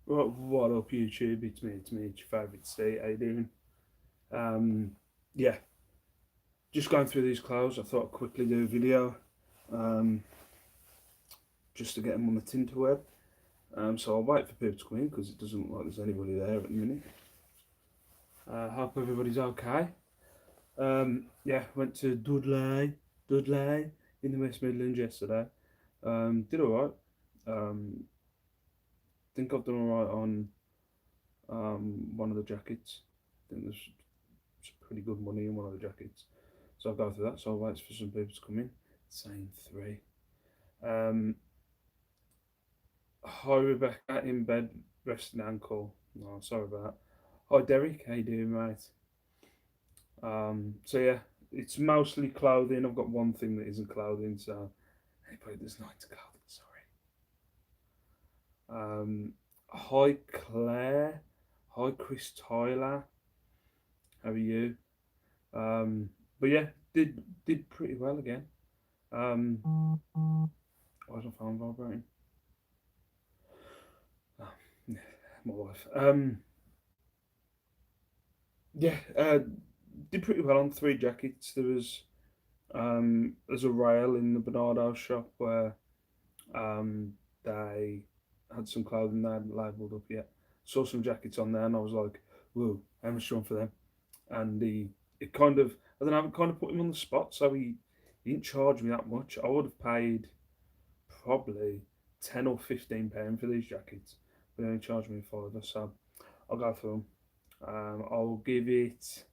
What up, YouTube? It's me, it's your favourite Steve. How you doing? Um, yeah, just going through these clothes. I thought I'd quickly do a video, um, just to get them on the Tinterweb. So I'll wait for people to come in because it doesn't look like there's anybody there at the minute. Hope everybody's okay. Yeah, went to Dudley in the West Midlands yesterday. Did alright. Think I've done alright on one of the jackets. I think there's some pretty good money in one of the jackets. So I'll go through that. So I'll wait for some people to come in. Same three. Um, Hi Rebecca in bed, resting ankle. No, sorry about that. Hi Derek, how you doing, mate? So yeah, it's mostly clothing. I've got one thing that isn't clothing, so anybody that's not into clothing, sorry. Hi Claire, hi Chris Tyler, how are you? But yeah, did pretty well again. Why is my phone vibrating? Oh, yeah, my wife. Yeah, did pretty well on three jackets. There's a rail in the Bernardo shop where they had some clothing they hadn't labelled up yet. Saw some jackets on there and I was like, whoa, how much do you want for them? And it kind of, I don't know, it kind of put him on the spot. So he didn't charge me that much. I would have paid probably £10 or £15 for these jackets, but they only charged me five. So I'll go for them. I'll give it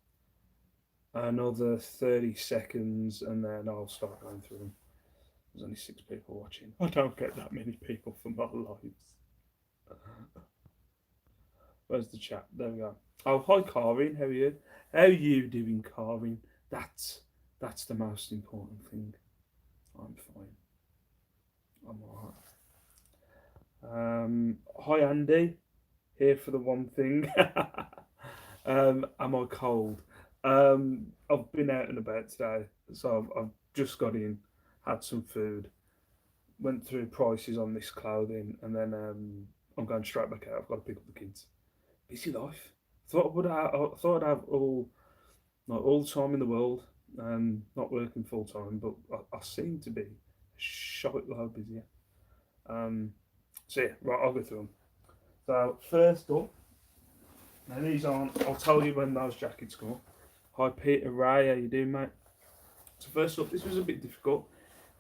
another 30 seconds and then I'll start going through them. There's only six people watching. I don't get that many people for my lives. Where's the chat? There we go. Oh, hi, Karin. How are you? How are you doing, Karin? That's the most important thing. I'm fine. I'm alright. Hi, Andy. Here for the one thing. Am I cold? I've been out and about today, so I've just got in, had some food, went through prices on this clothing, and then I'm going straight back out. I've got to pick up the kids. Busy life. I thought I'd have all like all the time in the world. Not working full time, but I seem to be a shite load busier. Um, so yeah, right, I'll go through them. So first up, now these aren't. I'll tell you when those jackets come up. Hi Peter Ray, how you doing, mate? So first up, this was a bit difficult.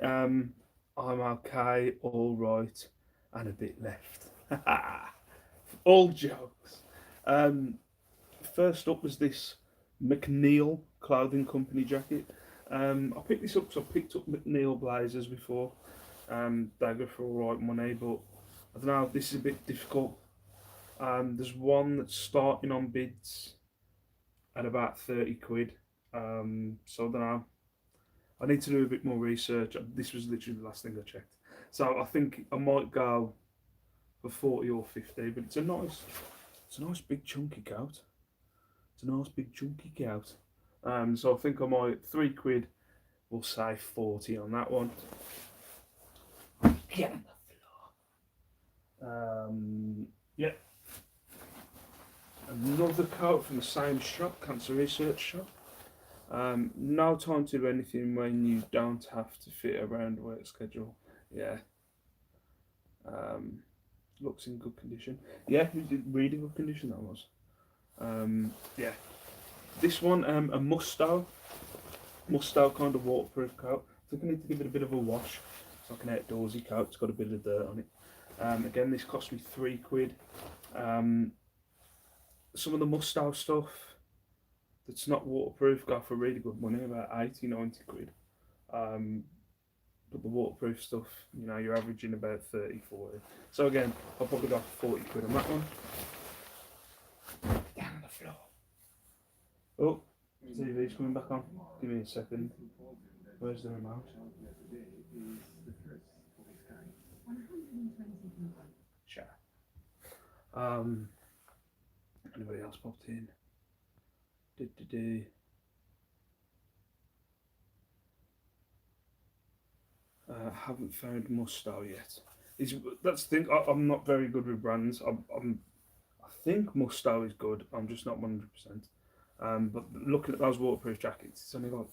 Um, I'm okay, all right, and a bit left. All jokes. Um, First up was this McNeil clothing company jacket. I picked this up because I picked up McNeil blazers before. They go for all right money, but I don't know. This is a bit difficult. There's one that's starting on bids at about 30 quid. So I don't know. I need to do a bit more research. This was literally the last thing I checked. So I think I might go for 40 or 50, but it's a nice big chunky coat. It's a nice big chunky coat. So I think I might, £3. We'll say 40 on that one. Get on the floor. Yeah. Another coat from the same shop, Cancer Research shop. No time to do anything when you don't have to fit around a work schedule. Yeah. Um, Looks in good condition. Yeah, really good condition that was. Yeah. This one, a Musto kind of waterproof coat. I think I need to give it a bit of a wash. It's like an outdoorsy coat. It's got a bit of dirt on it. Again, this cost me £3. Some of the Musto stuff that's not waterproof go for really good money, about 80, 90 quid. Um, but the waterproof stuff, you're averaging about 30, 40. So again, I'll probably go for 40 quid on that one. Down on the floor. Oh, TV's coming back on. Give me a second. Where's the remote? Chat. Anybody else popped in? Haven't found Musto yet. Is that's the thing. I'm not very good with brands. I think Musto is good. I'm just not 100%. But looking at those waterproof jackets, it's only like,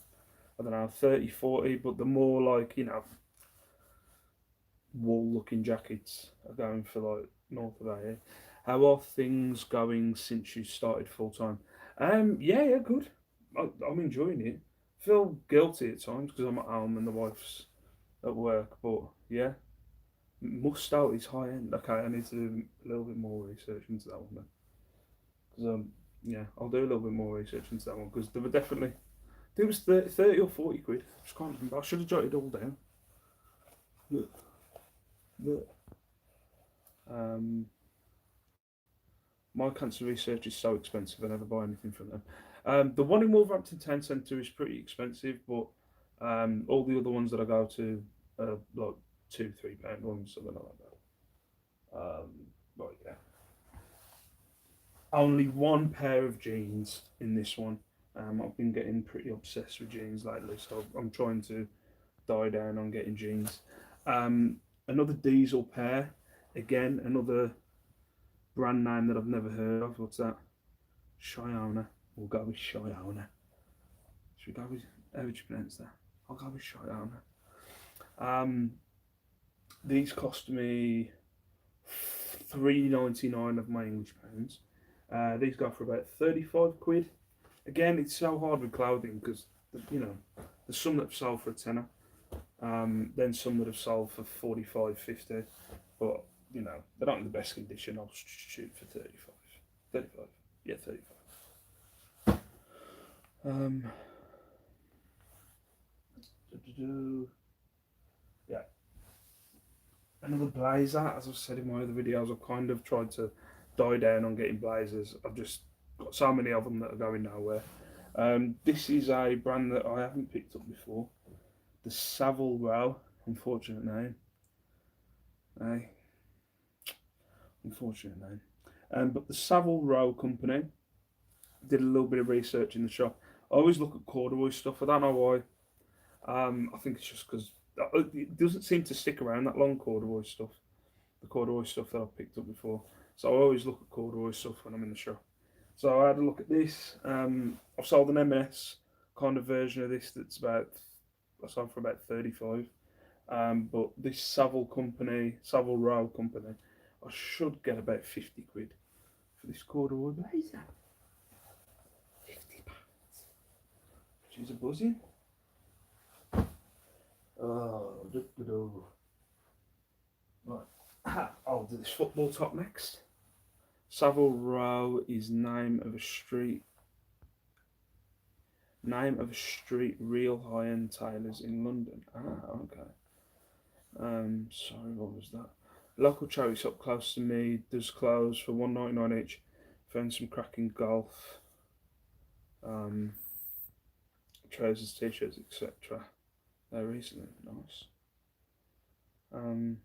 I don't know, 30, 40, but the more like, wool looking jackets are going for like north of here. How are things going since you started full time? Yeah, good. I'm enjoying it. Feel guilty at times because I'm at home and the wife's at work, but yeah, Musto is high end. Okay, I need to do a little bit more research into that one then. Because yeah, I'll do a little bit more research into that one because there were definitely, there was 30 or 40 quid. I just can't remember. I should have jotted it all down. Look, look. Um, my cancer research is so expensive. I never buy anything from them. The one in Wolverhampton Town Centre is pretty expensive, but all the other ones that I go to are like £2, £3 ones, something like that. But yeah, only one pair of jeans in this one. I've been getting pretty obsessed with jeans lately, so I'm trying to die down on getting jeans. Um, Another diesel pair, again, another brand name that I've never heard of. What's that? Shiona. We'll go with Shiona. Should we go with, how would you pronounce that? I'll go with Shiona. Um, these cost me £3.99 of my English pounds. These go for about 35 quid. Again, it's so hard with clothing because, there's some that have sold for a tenner, then some that have sold for 45, 50. But, they're not in the best condition. I'll shoot for 35. 35. Yeah, 35. Um, yeah, another blazer. As I've said in my other videos, I've kind of tried to die down on getting blazers. I've just got so many of them that are going nowhere. This is a brand that I haven't picked up before. The Savile Row. Unfortunate name. Aye. Unfortunate name. But the Savile Row company did a little bit of research in the shop. I always look at corduroy stuff. I don't know why. I think it's just because it doesn't seem to stick around that long, corduroy stuff. The corduroy stuff that I've picked up before. So I always look at corduroy stuff when I'm in the shop. So I had a look at this. I've sold an M&S kind of version of this that's I sold for about 35. But this Savile Row company, I should get about 50 quid for this corduroy blazer. £50. She's a buzzing. Oh, right. I'll do this football top next. Savile Row is name of a street. Name of a street, real high-end tailors in London. Okay. Sorry, what was that? Local charity shop close to me does clothes for £1.99 each. Found some cracking golf, trousers, t-shirts, etc. There recently, nice. Oh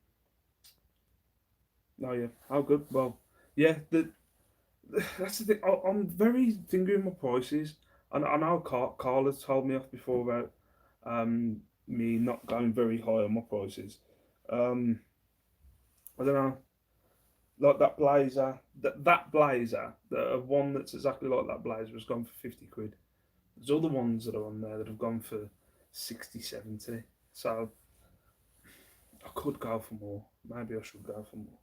yeah, how good? Well, yeah. That's the thing. I'm very thinking of my prices. I know Carl has told me off before about me not going very high on my prices. Um, I don't know, like that blazer, that blazer, the one that's exactly like that blazer has gone for 50 quid. There's other ones that are on there that have gone for 60, 70. So I could go for more. Maybe I should go for more.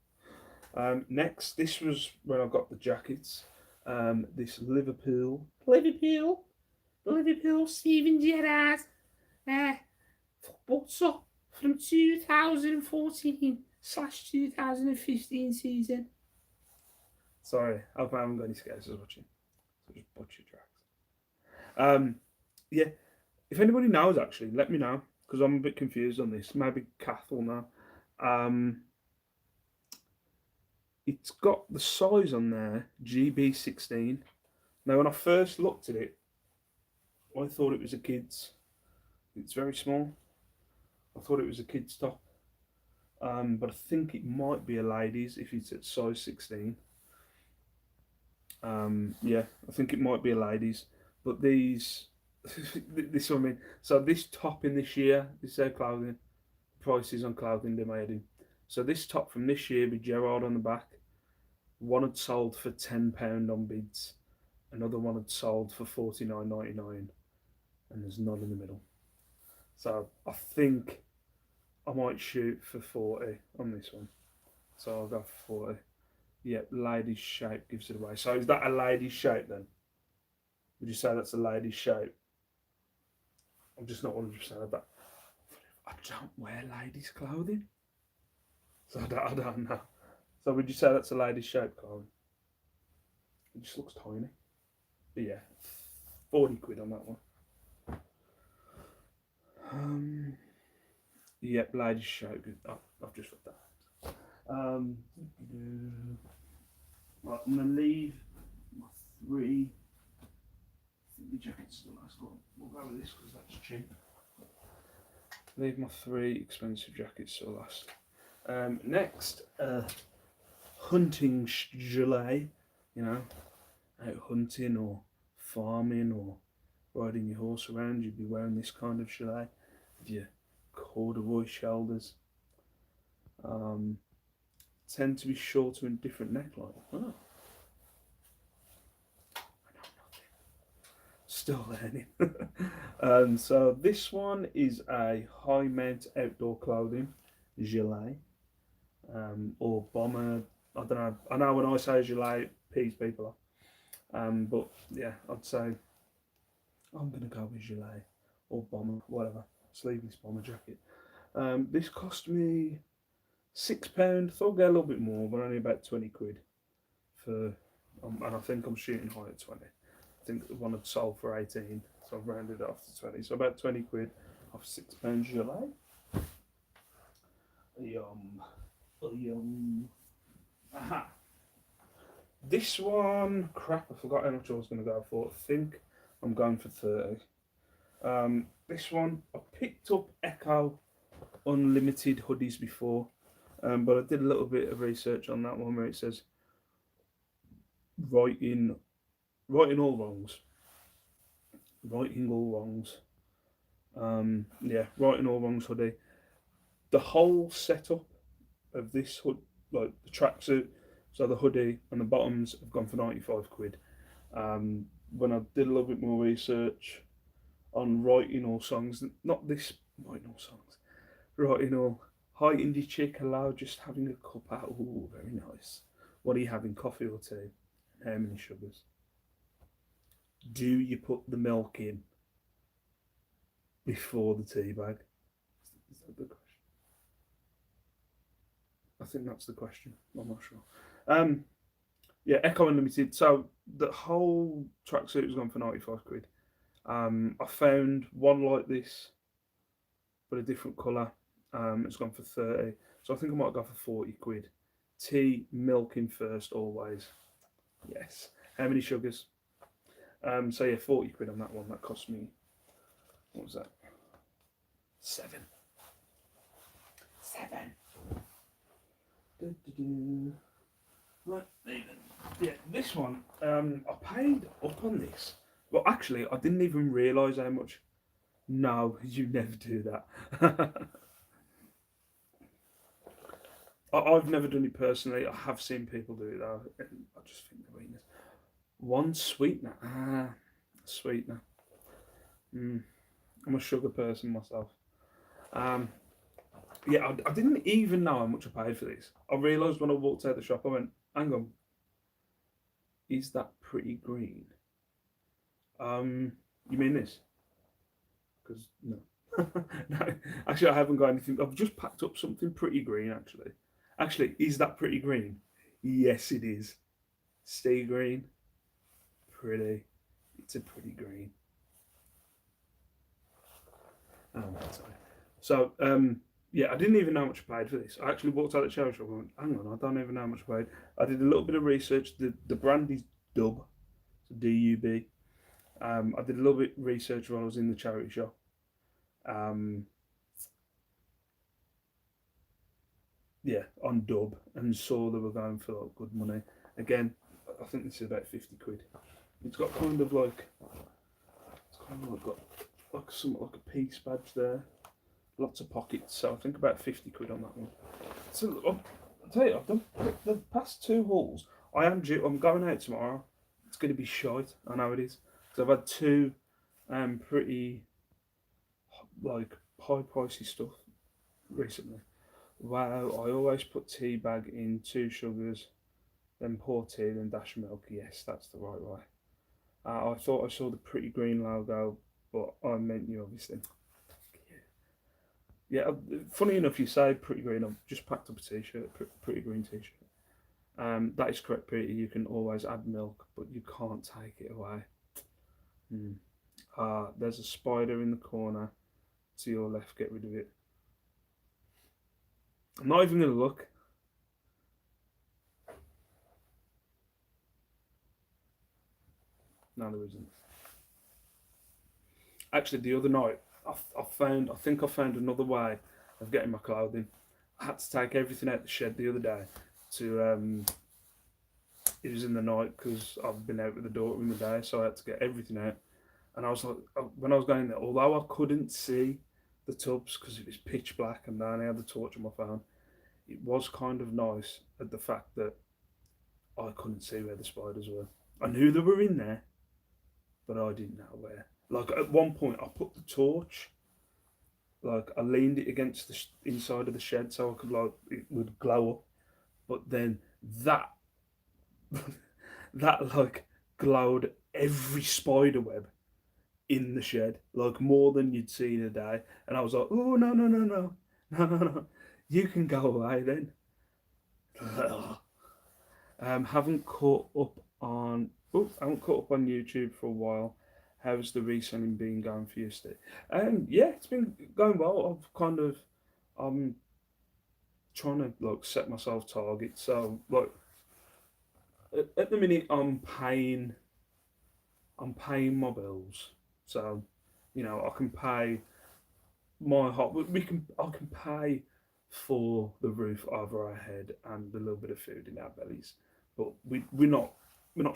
Next, this was when I got the jackets. This Liverpool Steven Gerrard football top from 2014/2015 season. Sorry, I hope I haven't got any scares watching. So just butcher tracks. Yeah, if anybody knows, actually, let me know because I'm a bit confused on this. Maybe Kath will know. It's got the size on there, GB16. Now, when I first looked at it, I thought it was a kid's. It's very small. I thought it was a kid's top. But I think it might be a lady's if it's at size 16. Yeah, I think it might be a lady's. But these, this is what I mean. So this top in this year, this is their clothing, prices on clothing they're made in. So this top from this year with Gerard on the back, one had sold for £10 on bids, another one had sold for £49.99, and there's none in the middle. So I think I might shoot for 40 on this one. So I'll go for 40. Yep, lady's shape gives it away. So is that a lady's shape then? Would you say that's a lady's shape? I'm just not 100% of that. I don't wear ladies' clothing. So I don't know. So would you say that's a lady's shape, Colin? It just looks tiny. But yeah, 40 quid on that one. Yep, ladies' shape. I've just put that. Right, I'm going to leave my 3. I think the jacket's the last one. We'll go with this because that's cheap. Leave my 3 expensive jackets to last. Next, hunting gilet. You know, out hunting or farming or riding your horse around, you'd be wearing this kind of gilet with your corduroy shoulders. Tend to be shorter and different neckline. Oh. I know nothing. Still learning. So this one is a high mount outdoor clothing gilet, or bomber. I don't know. I know when I say gilet, it pees people off. But yeah, I'd say I'm gonna go with gilet or bomber, whatever. Sleeveless bomber jacket. This cost me £6. Thought I'd get a little bit more, but only about 20 quid for, and I think I'm shooting high at 20. I think the one had sold for 18, so I've rounded it off to 20. So about 20 quid off £6 gilet. Yum. Aha. This one, crap, I forgot how much I was going to go for. I think I'm going for 30. This one, I picked up Echo Unlimited hoodies before. But I did a little bit of research on that one where it says righting all wrongs. Righting all wrongs. Yeah, righting all wrongs hoodie. The whole setup of this hood, like the tracksuit, so the hoodie and the bottoms have gone for 95 quid. When I did a little bit more research on writing all songs, not this writing all songs, writing all. Hi, indie chick. Hello, just having a cup out. Ooh, very nice. What are you having, coffee or tea? How many sugars? Do you put the milk in before the tea bag? Is that the question? I think that's the question. I'm not sure. Yeah, Echo Unlimited. So the whole tracksuit has gone for 95 quid. I found one like this, but a different colour. It's gone for 30, so I think I might go for 40 quid. Tea, milk in first, always. Yes. How many sugars? So yeah, 40 quid on that one. That cost me, what was that? 7. Right, yeah, this one, I paid up on this. Well, actually, I didn't even realise how much. No, you never do that. I've never done it personally. I have seen people do it though. I just think the weakness. One sweetener. Sweetener. I'm a sugar person myself. Yeah, I didn't even know how much I paid for this. I realised when I walked out the shop, I went, hang on, is that pretty green? You mean this? Because no. No, actually I haven't got anything. I've just packed up something pretty green actually. Actually, is that pretty green? Yes, it is. Stay green. Pretty. It's a pretty green. Oh, sorry. So, yeah, I didn't even know how much I paid for this. I actually walked out of the cherry shop and went, hang on, I don't even know how much I paid. I did a little bit of research. The brand is Dub, so D-U-B. I did a little bit of research while I was in the charity shop. Yeah, on Dub, and saw they were going for like good money. Again, I think this is about 50 quid. It's got kind of like, it's kind of like got like some like a peace badge there, lots of pockets. So I think about 50 quid on that one. So I'll tell you, I've done the past two hauls. I'm going out tomorrow. It's going to be shite. I know it is. So I've had two pretty like high pricey stuff recently. Wow, I always put tea bag in 2 sugars, then pour tea, then dash milk. Yes, that's the right way. I thought I saw the pretty green logo, but I meant you obviously. Yeah, funny enough, you say pretty green. I've just packed up a t-shirt, pretty green t-shirt. That is correct, Pretty. You can always add milk, but you can't take it away. Mm. There's a spider in the corner to your left. Get rid of it. I'm not even gonna look. No, there isn't. Actually, the other night, I think I found another way of getting my clothing. I had to take everything out the shed the other day to it was in the night because I've been out with the daughter in the day, so I had to get everything out. And I was like, when I was going there, although I couldn't see the tubs because it was pitch black and I only had the torch on my phone, it was kind of nice at the fact that I couldn't see where the spiders were. I knew they were in there, but I didn't know where. Like at one point, I put the torch, like I leaned it against the inside of the shed so I could like it would glow up. But then that that like glowed every spider web in the shed, like more than you'd see in a day. And I was like, oh no no no no no no no, you can go away then. Haven't caught up on. Oh, I haven't caught up on YouTube for a while. How's the reselling been going for you, Steve? Yeah, it's been going well. I've kind of, I'm trying to like set myself targets. So like at the minute, I'm paying my bills. So, I can pay my hot. I can pay for the roof over our head and a little bit of food in our bellies, but we're not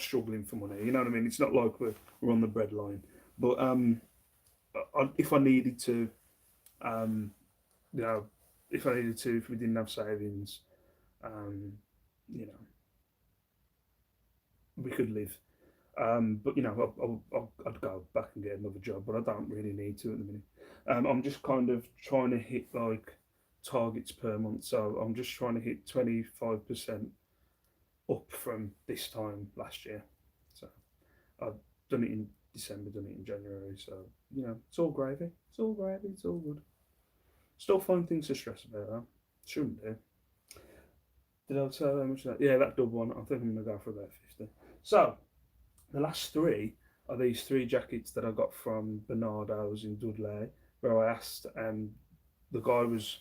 struggling for money. You know what I mean? It's not like we're on the breadline. But if I needed to, um, you know, if we didn't have savings, um, you know, we could live. But I'd go back and get another job, but I don't really need to at the minute. I'm just kind of trying to hit like targets per month, so I'm just trying to hit 25% up from this time last year. So I've done it in December, done it in January, so it's all gravy. It's all gravy. It's all good. Still find things to stress about though. Shouldn't do. Did I tell how much that? Yeah, that double one. I think I'm gonna go for about 50. So the last three are these three jackets that I got from Bernardo's in Dudley, where I asked, the guy was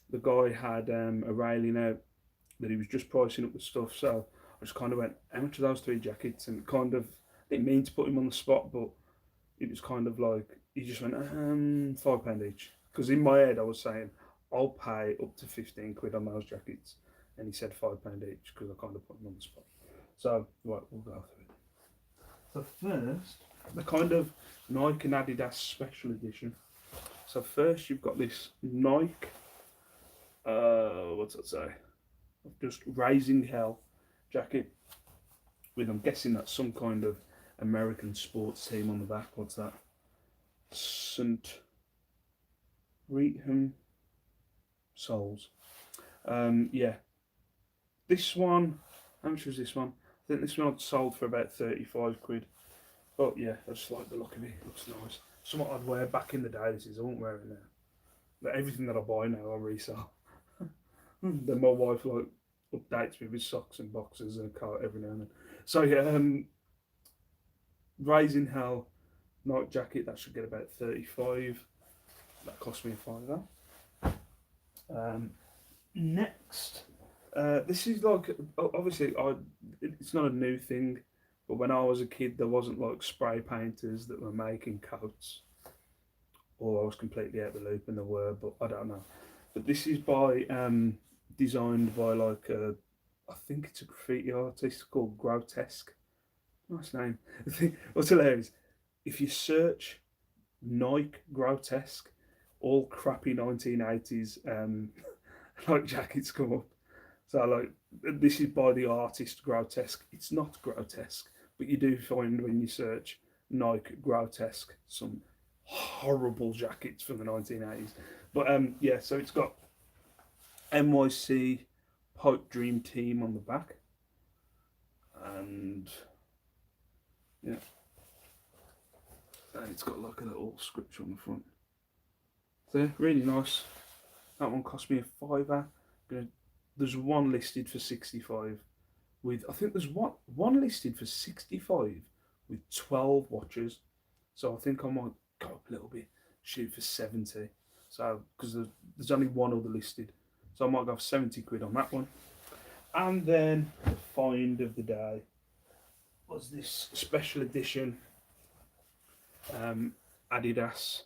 the guy had a railing out that he was just pricing up the stuff. So I just kind of went, how much are those three jackets? And kind of I didn't mean to put him on the spot, but it was kind of like he just went £5 each. Because in my head I was saying I'll pay up to 15 quid on those jackets, and he said £5 each because I kind of put him on the spot. So right, we'll go through it. So first, the kind of Nike and Adidas special edition. So first you've got this Nike, what's that say? Just Raising Hell jacket with, I'm guessing that's some kind of American sports team on the back. What's that? St. Reham Souls. Yeah. This one, how much was this one? I think this one sold for about 35 quid. But yeah, I just like the look of it. It looks nice. Something I'd wear back in the day. This is, I won't wear it now. But everything that I buy now, I resell. Then my wife like updates me with socks and boxes and a coat every now and then. So yeah, Raising Hell night jacket, that should get about 35. That cost me a fiver. Next, this is like, obviously it's not a new thing, but when I was a kid there wasn't like spray painters that were making coats, or I was completely out the loop and there were, but I don't know. But this is designed by like I think it's a graffiti artist called Grotesque. Nice name. What's hilarious, if you search Nike Grotesque, all crappy 1980s like jackets come up. So like this is by the artist Grotesque. It's not grotesque, but you do find when you search Nike Grotesque some horrible jackets from the 1980s. But yeah, so it's got NYC Pipe Dream Team on the back, and yeah, and it's got like a little scripture on the front. So yeah, really nice. That one cost me a fiver. There's one listed for 65 with, I think there's one listed for 65 with 12 watches. So I think I might go up a little bit, shoot for 70. So because there's only one other listed, so I might go for 70 quid on that one. And then the find of the day was this special edition Adidas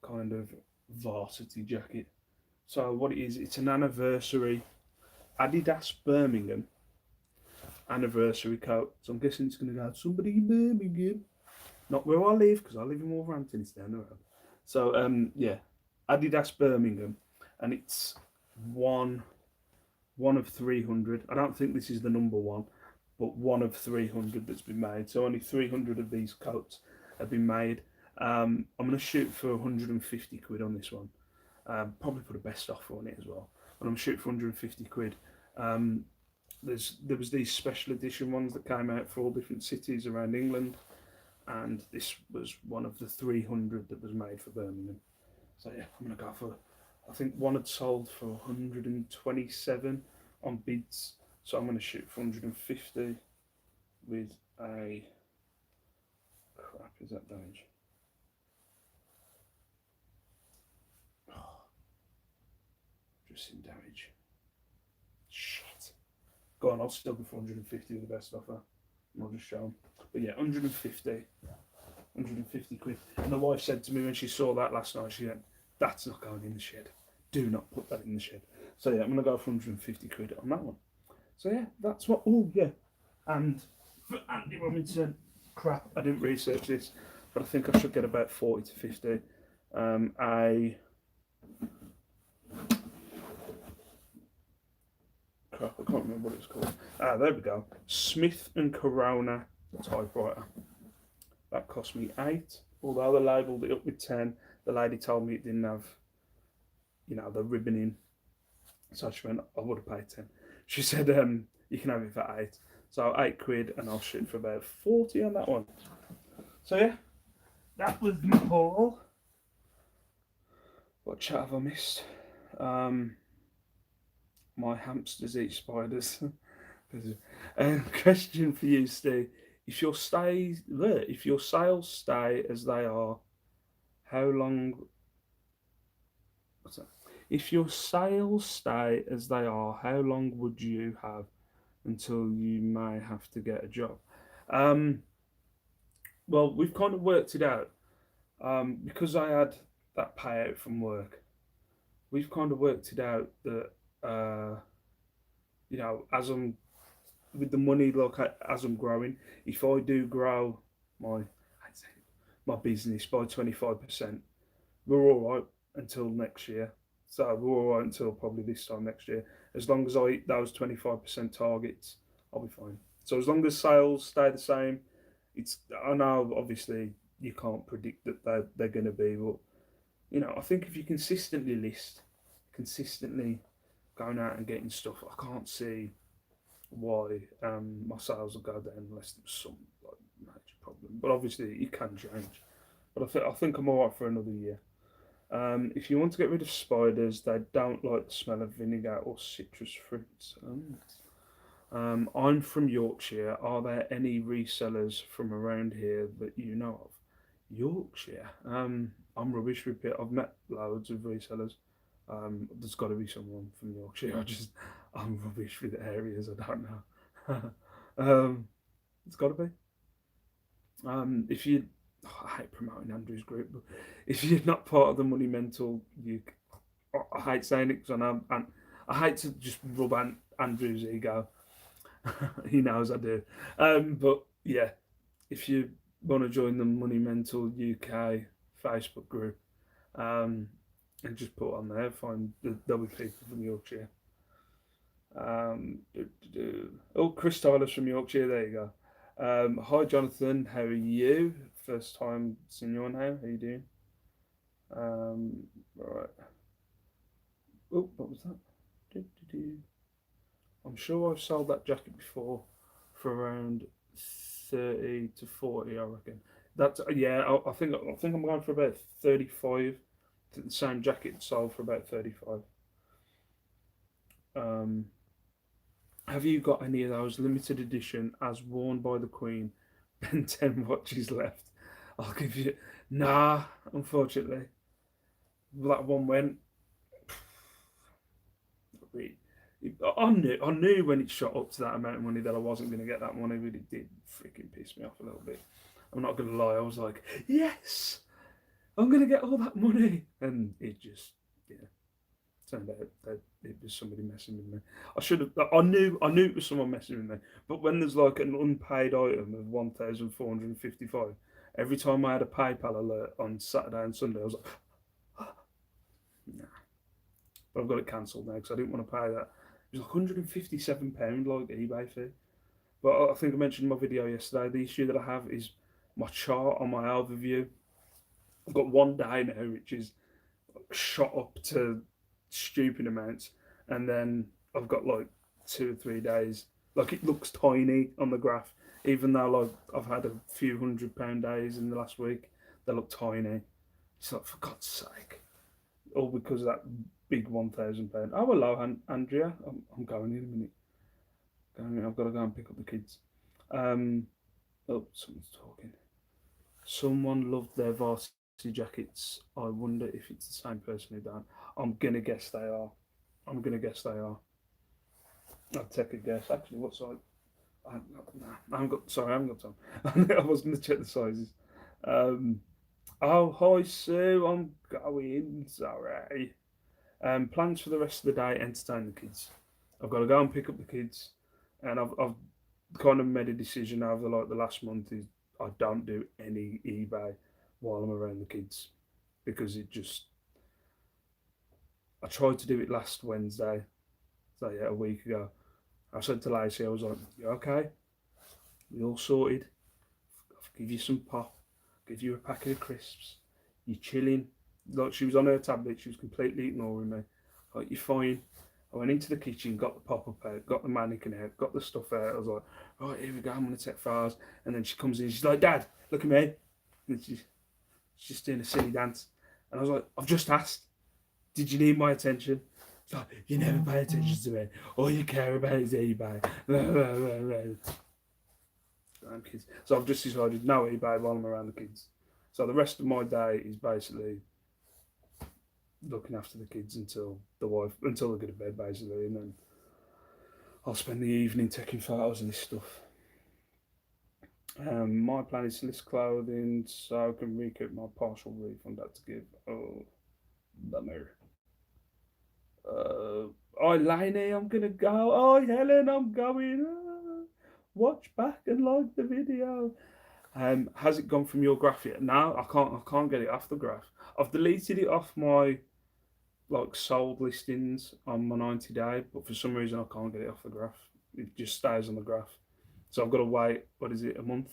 kind of varsity jacket. So what it is, it's an anniversary Adidas Birmingham anniversary coat. So I'm guessing it's going to go somebody in Birmingham, not where I live because I live in Wolverhampton. It's down the road. So yeah, Adidas Birmingham, and it's one of 300. I don't think this is the number one, but one of 300 that's been made. So only 300 of these coats have been made. I'm going to shoot for 150 quid on this one. Probably put a best offer on it as well. And I'm shooting for 150 quid. There was these special edition ones that came out for all different cities around England, and this was one of the 300 that was made for Birmingham. So yeah, I'm gonna go for. I think one had sold for 127 on bids, so I'm gonna shoot for 150 with a. Crap, is that damage? Oh, just in damage. Shit. Go on, I'll still go for 150 with the best offer. And I'll just show them. But yeah, 150 quid. And the wife said to me when she saw that last night, she went, "That's not going in the shed. Do not put that in the shed." So yeah, I'm gonna go for 150 quid on that one. So yeah, that's what. Oh yeah, and for Andy Robinson, crap, I didn't research this, but I think I should get about 40 to 50. Crap, I can't remember what it's called. There we go. Smith and Corona typewriter. That cost me 8. Although they labelled it up with 10, the lady told me it didn't have, the ribboning. So she went, I would have paid 10. She said, you can have it for 8. So 8 quid, and I'll shoot for about 40 on that one. So yeah, that was my haul. What chat have I missed? My hamsters eat spiders. Question for you, Steve: if your sales stay as they are, how long? What's that? If your sales stay as they are, how long would you have until you may have to get a job? Well, we've kind of worked it out because I had that payout from work. We've kind of worked it out that as I'm with the money, as I'm growing, if I do grow my business by 25%, we're all right until next year. So we're all right until probably this time next year. As long as I hit those 25% targets, I'll be fine. So as long as sales stay the same, I know obviously you can't predict that they're going to be, but I think if you consistently consistently going out and getting stuff, I can't see why my sales will go down unless there's some major problem. But obviously it can change. But I think I'm alright for another year. If you want to get rid of spiders, they don't like the smell of vinegar or citrus fruits. I'm from Yorkshire. Are there any resellers from around here that you know of? Yorkshire. I'm rubbish with it. I've met loads of resellers. There's got to be someone from Yorkshire. I'm rubbish with areas. I don't know. It's got to be. If you, I hate promoting Andrew's group, but if you're not part of the Money Mental, I hate saying it because I know, and I hate to just rub Andrew's ego. He knows I do. But yeah, if you want to join the Money Mental UK Facebook group, and just put on there. Find there'll be people from Yorkshire. Oh, Chris Tyler's from Yorkshire. There you go. Hi, Jonathan. How are you? First time seeing you on now. How you doing? Right. Oh, what was that? I'm sure I've sold that jacket before for around 30 to 40, I reckon. That's yeah. I think I'm going for about 35. The same jacket sold for about 35. Um, have you got any of those limited edition as worn by the Queen Ben 10 watches left? I'll give you. Nah, unfortunately. That one went. I knew when it shot up to that amount of money that I wasn't going to get that money, but it did freaking piss me off a little bit. I'm not going to lie, I was like, yes, I'm going to get all that money. And it just, yeah, turned out that it was somebody messing with me. I knew it was someone messing with me, but when there's like an unpaid item of 1,455, every time I had a PayPal alert on Saturday and Sunday, I was like, nah. But I've got it cancelled now because I didn't want to pay that. It was like £157 like eBay fee. But I think I mentioned in my video yesterday, the issue that I have is my chart on my overview. I've got one day now which is shot up to stupid amounts, and then I've got like 2 or 3 days. Like it looks tiny on the graph, even though like I've had a few £100 days in the last week. They look tiny. It's like, for God's sake, all because of that big £1,000. Oh hello, Andrea. I'm going in a minute. I've got to go and pick up the kids. Um, oh, someone's talking. Someone loved their varsity jackets. I wonder if it's the same person who don't. I'm gonna guess they are. I'm gonna guess they are. I'll take a guess. Actually, what size? I haven't got. Sorry, I haven't got time. I was gonna check the sizes. Um, oh, hi Sue. I'm going. Sorry. Plans for the rest of the day: entertain the kids. I've got to go and pick up the kids, and I've kind of made a decision over like the last month is I don't do any eBay while I'm around the kids because it just I tried to do it last Wednesday, so yeah, a week ago. I said to Lacey, I was like, "You okay? We all sorted. I'll give you some pop, give you a packet of crisps. You're chilling." Like she was on her tablet, she was completely ignoring me. Like, you're fine. I went into the kitchen, got the pop up out, got the mannequin out, got the stuff out. I was like, right, here we go, I'm going to take photos. And then she comes in, she's like, Dad, look at me. And she's just doing a silly dance. And I was like, I've just asked, did you need my attention? She's like, you never pay attention to me. All you care about is eBay. Damn kids. So I've just decided no eBay while I'm around the kids. So the rest of my day is basically looking after the kids until they go to bed basically, and then I'll spend the evening taking photos and this stuff. My plan is to list clothing so I can recoup my partial refund I had to give. Oh, bummer. Oh, Lainey, I'm gonna go. Oh, Helen, I'm going. Watch back and like the video. Has it gone from your graph yet? No, I can't. I can't get it off the graph. I've deleted it off my like sold listings on my 90-day, but for some reason I can't get it off the graph. It just stays on the graph. So I've got to wait, what is it, a month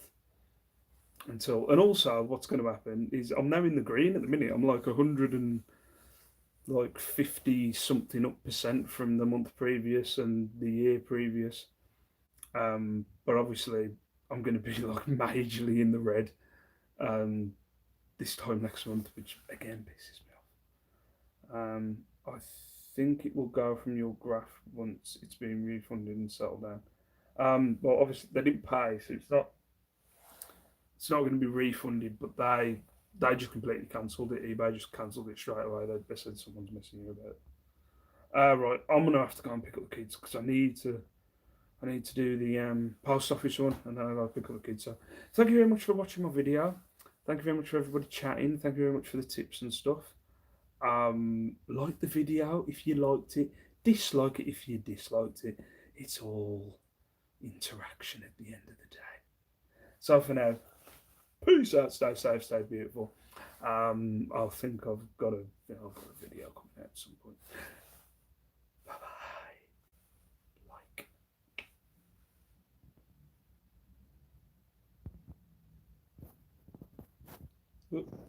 until. And also, what's going to happen is I'm now in the green at the minute. I'm like 100 and like 50 something up percent from the month previous and the year previous. But obviously, I'm going to be like majorly in the red this time next month, which again pisses me off. I think it will go from your graph once it's been refunded and settled down. Well, obviously they didn't pay, so it's not going to be refunded. But they just completely cancelled it. eBay just cancelled it straight away. They said someone's messing you about. Right, I'm gonna have to go and pick up the kids because I need to do the post office one, and then I'll go pick up the kids. So thank you very much for watching my video. Thank you very much for everybody chatting. Thank you very much for the tips and stuff. Like the video if you liked it, dislike it if you disliked it. It's all interaction at the end of the day. So for now, Peace out. Stay safe. Stay beautiful. I think I've got I've got a video coming out at some point. Bye bye. Like.